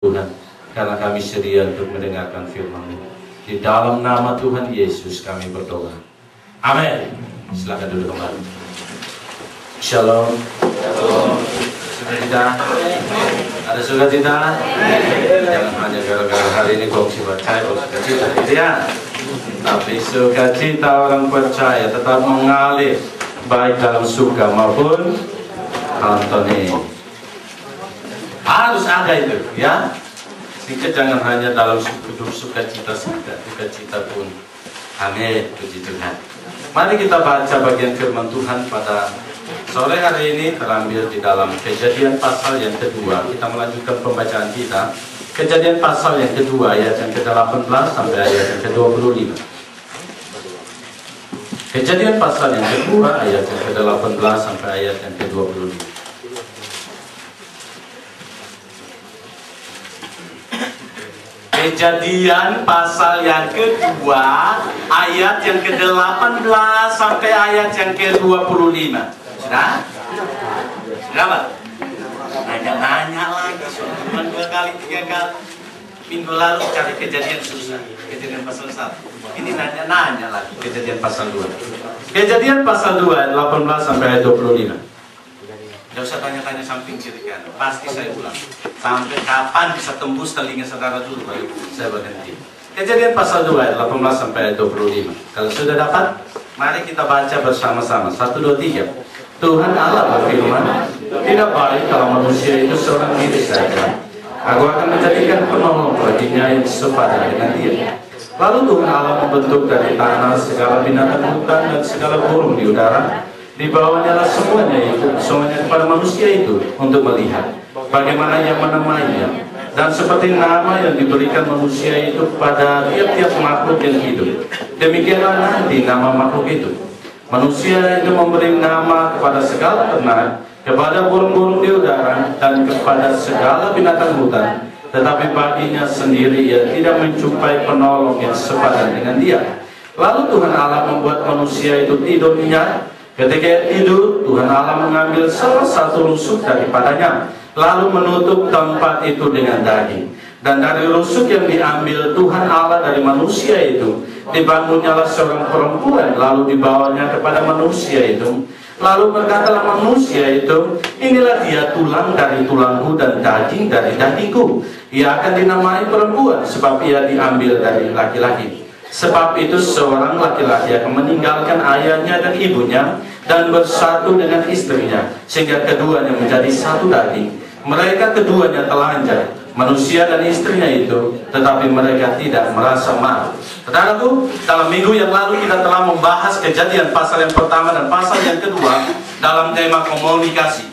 Tuhan, karena kami sedia untuk mendengarkan firman-Mu. Di dalam nama Tuhan Yesus kami berdoa. Amin. Silakan duduk kembali. Shalom. Sukacita? Ada sukacita? Jangan hanya gara-gara hari ini gongsi percaya sukacita, gitu ya. Tapi sukacita orang percaya tetap mengalir baik dalam suka maupun Antoni. Harus ada itu, ya. Sehingga jangan hanya dalam sukacita saja, sukacita pun. Amin, puji Tuhan. Mari kita baca bagian firman Tuhan pada sore hari ini, terambil di dalam Kejadian pasal yang kedua. Kita melanjutkan pembacaan kita. Kejadian pasal yang kedua, ayat yang ke-18 sampai ayat yang ke-25. Kejadian pasal yang kedua, ayat yang ke-18 sampai ayat yang ke-25. Kejadian pasal yang kedua, ayat yang ke-18 sampai ayat yang ke-25. Sudah? Sudah, Pak? Nanya lagi, cuma 2 kali, 3 kali. Minggu lalu cari kejadian susah, kejadian pasal 1. Ini nanya lagi, kejadian pasal 2. Kejadian pasal 2, ayat 18 sampai ayat 25. Tidak usah tanya-tanya samping kiri kanan, pasti saya ulang. Sampai kapan bisa tembus telinga saudara dulu, baru saya berhenti. Kejadian pasal 2, ayat 18 sampai ayat 25. Kalau sudah dapat, mari kita baca bersama-sama. 1, 2, 3. Tuhan Allah berfirman, tidak baik kalau manusia itu seorang diri saja. Aku akan menjadikan penolong baginya yang sepadan dengan dia. Lalu Tuhan Allah membentuk dari tanah segala binatang hutan dan segala burung di udara. Di bawahnya lah semuanya kepada manusia itu untuk melihat bagaimana ia menamainya. Dan seperti nama yang diberikan manusia itu pada tiap-tiap makhluk yang hidup, demikianlah nanti nama makhluk itu. Manusia itu memberi nama kepada segala ternak, kepada burung-burung di udara, dan kepada segala binatang hutan. Tetapi baginya sendiri ia tidak menjumpai penolong yang sepadan dengan dia. Lalu Tuhan Allah membuat manusia itu tidur nyenyak. Ketika tidur, Tuhan Allah mengambil salah satu rusuk daripadanya, lalu menutup tempat itu dengan daging. Dan dari rusuk yang diambil Tuhan Allah dari manusia itu, dibangunnyalah seorang perempuan, lalu dibawanya kepada manusia itu. Lalu berkatalah manusia itu, inilah dia tulang dari tulangku dan daging dari dagingku. Ia akan dinamai perempuan, sebab ia diambil dari laki-laki. Sebab itu seorang laki-laki akan meninggalkan ayahnya dan ibunya dan bersatu dengan istrinya, sehingga keduanya menjadi satu daging. Mereka keduanya telanjang, manusia dan istrinya itu, tetapi mereka tidak merasa malu. Saudaraku, dalam minggu yang lalu kita telah membahas Kejadian pasal yang pertama dan pasal yang kedua dalam tema komunikasi.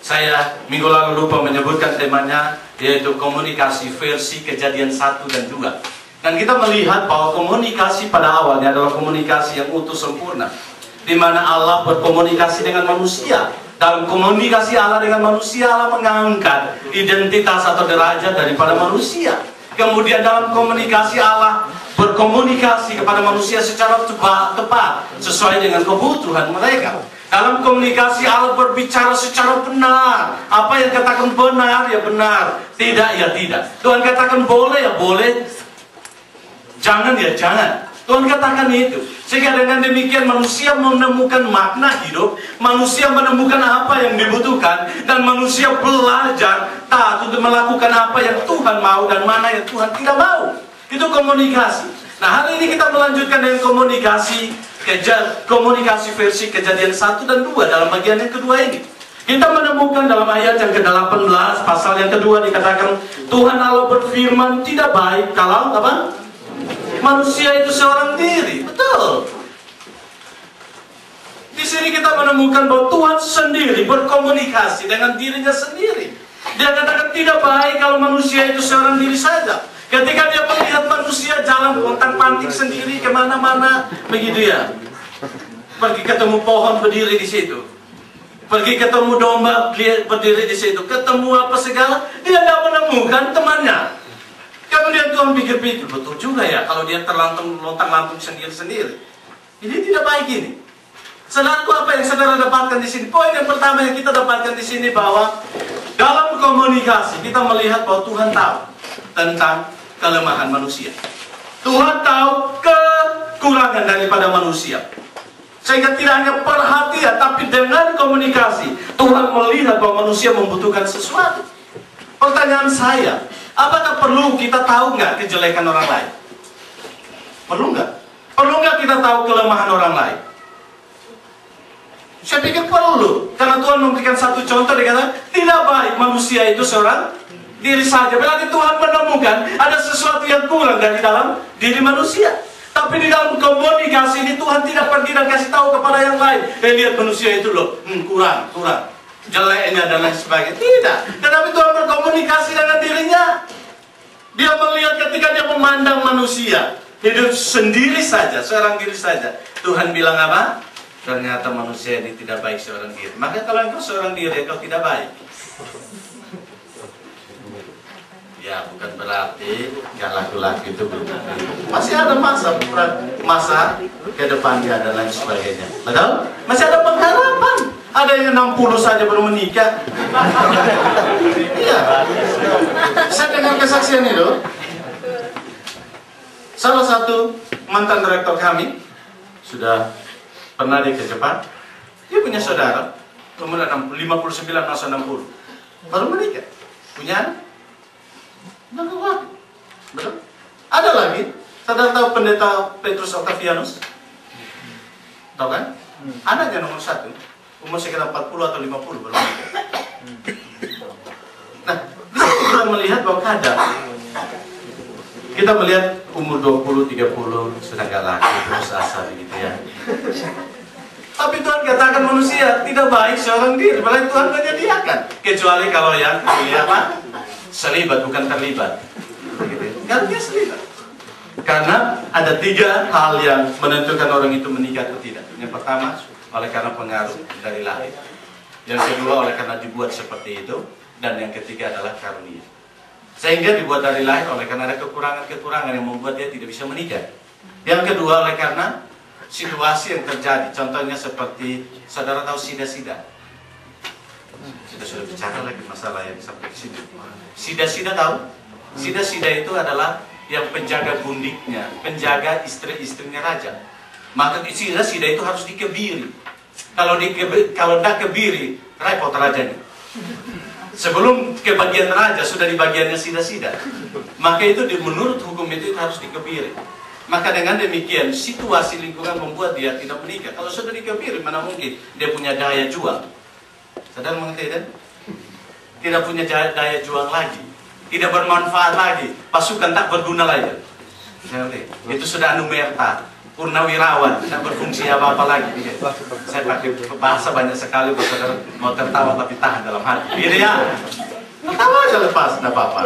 Saya minggu lalu lupa menyebutkan temanya, yaitu komunikasi versi Kejadian 1 dan 2. Dan kita melihat bahwa komunikasi pada awalnya adalah komunikasi yang utuh sempurna, di mana Allah berkomunikasi dengan manusia. Dalam komunikasi Allah dengan manusia, Allah mengangkat identitas atau derajat daripada manusia. Kemudian dalam komunikasi Allah berkomunikasi kepada manusia secara tepat sesuai dengan kebutuhan mereka. Dalam komunikasi Allah berbicara secara benar. Apa yang katakan benar ya benar, tidak ya tidak. Tuhan katakan boleh ya boleh, jangan ya jangan. Tuhan katakan itu. Sehingga dengan demikian manusia menemukan makna hidup, manusia menemukan apa yang dibutuhkan, dan manusia belajar taat untuk melakukan apa yang Tuhan mau dan mana yang Tuhan tidak mau. Itu komunikasi. Nah, hari ini kita melanjutkan dengan komunikasi versi Kejadian 1 dan 2 dalam bagian yang kedua ini. Kita menemukan dalam ayat yang ke-18 pasal yang kedua dikatakan Tuhan Allah berfirman, tidak baik kalau apa? Manusia itu seorang diri. Betul. Di sini kita menemukan bahwa Tuhan sendiri berkomunikasi dengan dirinya sendiri. Dia katakan tidak baik kalau manusia itu seorang diri saja. Ketika dia melihat manusia jalan pontang-panting sendiri kemana-mana, begitu ya. Pergi ketemu pohon berdiri di situ, pergi ketemu domba berdiri di situ, ketemu apa segala, dia tidak menemukan temannya. Kemudian Tuhan pikir-pikir, betul juga ya kalau dia terlontang-lantung sendiri-sendiri. Ini tidak baik ini. Saudaraku, apa yang saudara dapatkan di sini? Poin yang pertama yang kita dapatkan di sini bahwa Dalam komunikasi kita melihat bahwa Tuhan tahu tentang kelemahan manusia. Tuhan tahu kekurangan daripada manusia. Sehingga tidak hanya perhatian, tapi dengan komunikasi Tuhan melihat bahwa manusia membutuhkan sesuatu. Pertanyaan saya, apakah perlu kita tahu nggak kejelekan orang lain? Perlu nggak? Perlu nggak kita tahu kelemahan orang lain? Saya pikir perlu, karena Tuhan memberikan satu contoh, dia kata, tidak baik manusia itu seorang diri saja. Berarti Tuhan menemukan ada sesuatu yang kurang dari dalam diri manusia. Tapi di dalam komunikasi ini Tuhan tidak pergi dan kasih tahu kepada yang lain. Lihat manusia itu loh, kurang, jeleknya dan lain sebagainya. Tidak, tetapi Tuhan berkomunikasi dengan dirinya. Dia melihat ketika dia memandang manusia hidup sendiri saja, seorang diri saja. Tuhan bilang apa? Ternyata manusia ini tidak baik seorang diri. Maka kalau engkau seorang diri, engkau tidak baik. Ya, bukan berarti gak laki-laki itu belum. Masih ada masa ke depannya dan lain sebagainya. Betul? Masih ada pengharapan. Ada yang 60 saja baru menikah. Iya. Saya dengar kesaksian itu. Salah satu mantan direktur kami sudah pernah dia ke Jepang. Dia punya saudara umur 59 masa 60 baru menikah, punya anak. Betul? Ada lagi, saudara tahu pendeta Petrus Octavianus? Tahu kan? Anaknya nomor 1 umur sekitar 40 atau 50 baru menikah. Nah, di situ kita melihat bahwa kadang kita melihat umur 20, 30 sudah gak laki, terus asa begitu ya. Tapi Tuhan katakan manusia tidak baik seorang diri, malah Tuhan menyediakan. Kecuali kalau yang apa? Selibat, bukan terlibat. Kan dia selibat. Karena ada 3 hal yang menentukan orang itu menikah atau tidak. Yang pertama, oleh karena pengaruh dari lahir. Yang kedua, oleh karena dibuat seperti itu. Dan yang ketiga adalah karunia. Sehingga dibuat dari lahir oleh karena ada kekurangan-kekurangan yang membuat dia tidak bisa menikah. Yang kedua, oleh karena situasi yang terjadi. Contohnya seperti, saudara tahu sida-sida? Kita sudah bicara lagi masalah yang sampai ke sini. Sida-sida tahu? Sida-sida itu adalah yang penjaga gundiknya, penjaga istri-istrinya raja. Maka sida-sida itu harus dikebiri. Kalau tidak kebiri, repot rajanya. Sebelum ke bagian raja sudah di bagiannya sida-sida. Maka itu menurut hukum itu harus dikebiri. Maka dengan demikian situasi lingkungan membuat dia tidak menikah. Kalau sudah dikebiri, mana mungkin dia punya daya juang. Sadar mengerti kan? Tidak punya daya juang lagi, tidak bermanfaat lagi, pasukan tak berguna lagi. Itu sudah anumerta, purnawirawan, tidak berfungsi apa-apa lagi. Saya pakai bahasa banyak sekali, saudara mau tertawa tapi tahan dalam hati. Gitu ya, tertawa aja lepas, tidak apa-apa.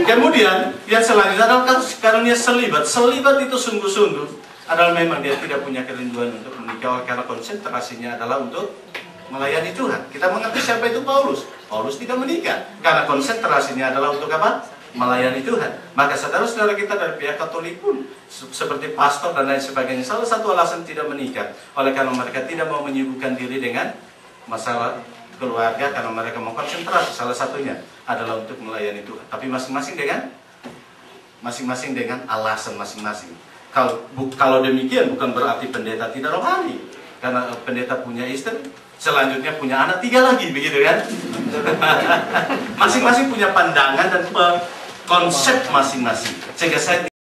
Kemudian yang selanjutnya adalah karunia selibat. Selibat itu sungguh-sungguh adalah memang dia tidak punya kerinduan untuk menikah, karena konsentrasinya adalah untuk melayani Tuhan. Kita mengerti siapa itu Paulus. Paulus tidak menikah karena konsentrasinya adalah untuk apa? Melayani Tuhan. Maka saudara-saudara kita dari pihak Katolik pun seperti pastor dan lain sebagainya, salah satu alasan tidak menikah oleh karena mereka tidak mau menyibukkan diri dengan masalah keluarga, karena mereka mau konsentrasi. Salah satunya adalah untuk melayani Tuhan. Tapi masing-masing dengan alasan masing-masing. Kalau demikian bukan berarti pendeta tidak rohani, karena pendeta punya istri, selanjutnya punya anak 3 lagi, begitu kan? Masing-masing punya pandangan dan konsep masing-masing. Sehingga saya